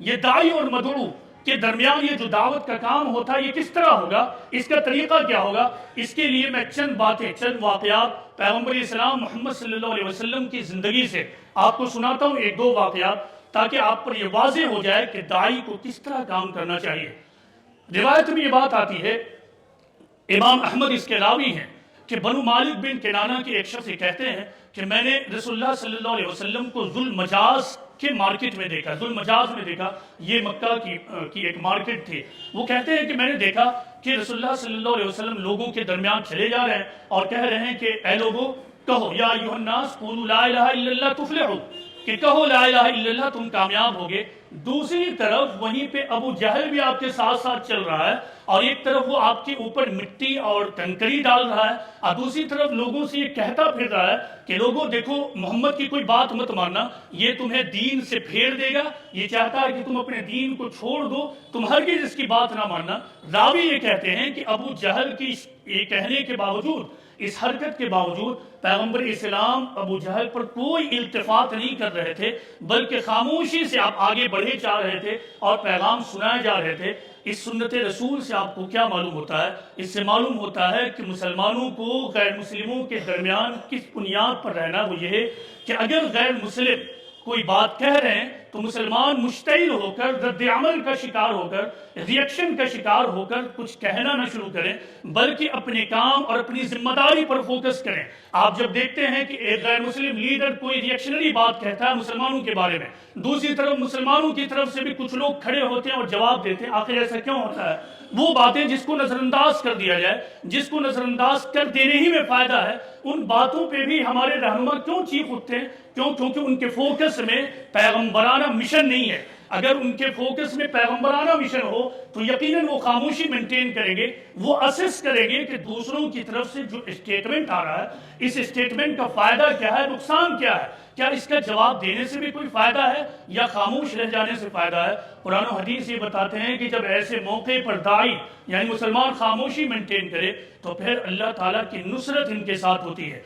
یہ داعی اور مدعو کے درمیان یہ جو دعوت کا کام ہوتا ہے یہ کس طرح ہوگا، اس کا طریقہ کیا ہوگا، اس کے لیے میں چند باتیں، چند واقعات پیغمبر اسلام محمد صلی اللہ علیہ وسلم کی زندگی سے آپ کو سناتا ہوں، ایک دو واقعات، تاکہ آپ پر یہ واضح ہو جائے کہ داعی کو کس طرح کام کرنا چاہیے۔ روایت میں یہ بات آتی ہے، امام احمد اس کے راوی ہیں، کہ بنو مالک بن کنانہ کے ایک شخص یہ کہتے ہیں کہ میں نے رسول اللہ صلی اللہ علیہ وسلم کو ذو المجاز کے مارکٹ میں دیکھا، ذو المجاز میں دیکھا، یہ مکہ کی ایک مارکٹ تھی۔ وہ کہتے ہیں کہ میں نے دیکھا کہ رسول اللہ صلی اللہ علیہ وسلم لوگوں کے درمیان چلے جا رہے ہیں اور کہہ رہے ہیں کہ اے لوگوں کہو یا ایھا الناس قولوا لا الہ الا اللہ تفلحوا، کہ کہو لا الہ الا اللہ تم کامیاب ہوگے۔ دوسری طرف وہیں پہ ابو جہل بھی آپ کے ساتھ ساتھ چل رہا ہے، اور ایک طرف وہ آپ کے اوپر مٹی اور کنکری ڈال رہا ہے، اور دوسری طرف لوگوں سے یہ کہتا پھر رہا ہے کہ لوگوں دیکھو محمد کی کوئی بات مت ماننا، یہ تمہیں دین سے پھیر دے گا، یہ چاہتا ہے کہ تم اپنے دین کو چھوڑ دو، تم ہرگز اس کی بات نہ ماننا۔ راوی یہ کہتے ہیں کہ ابو جہل کی یہ کہنے کے باوجود، اس حرکت کے باوجود پیغمبر اسلام ابو جہل پر کوئی التفات نہیں کر رہے تھے، بلکہ خاموشی سے آپ آگے بڑھے جا رہے تھے اور پیغام سنائے جا رہے تھے۔ اس سنت رسول سے آپ کو کیا معلوم ہوتا ہے؟ اس سے معلوم ہوتا ہے کہ مسلمانوں کو غیر مسلموں کے درمیان کس بنیاد پر رہنا، وہ یہ ہے کہ اگر غیر مسلم کوئی بات کہہ رہے ہیں تو مسلمان مشتعل ہو کر، رد عمل کا شکار ہو کر، ریئیکشن کا شکار ہو کر کچھ کہنا نہ شروع کریں، بلکہ اپنے کام اور اپنی ذمہ داری پر فوکس کریں۔ آپ جب دیکھتے ہیں کہ ایک غیر مسلم لیڈر کوئی ریئیکشنری بات کہتا ہے مسلمانوں کے بارے میں، دوسری طرف مسلمانوں کی طرف سے بھی کچھ لوگ کھڑے ہوتے ہیں اور جواب دیتے ہیں، آخر ایسا کیوں ہوتا ہے؟ وہ باتیں جس کو نظر انداز کر دیا جائے، جس کو نظر انداز کر دینے ہی میں فائدہ ہے، ان باتوں پہ بھی ہمارے رہنما کیوں چیخ اٹھتے ہیں؟ کیونکہ ان کے فوکس میں پیغمبرانہ مشن نہیں ہے۔ اگر ان کے فوکس میں پیغمبرانہ مشن ہو تو یقیناً وہ خاموشی مینٹین کریں گے، وہ اسیس کریں گے کہ دوسروں کی طرف سے جو اسٹیٹمنٹ آ رہا ہے، اس اسٹیٹمنٹ کا فائدہ کیا ہے، نقصان کیا ہے، کیا اس کا جواب دینے سے بھی کوئی فائدہ ہے یا خاموش رہ جانے سے فائدہ ہے۔ قرآن و حدیث یہ بتاتے ہیں کہ جب ایسے موقع پر داعی یعنی مسلمان خاموشی مینٹین کرے تو پھر اللہ تعالیٰ کی نصرت ان کے ساتھ ہوتی ہے۔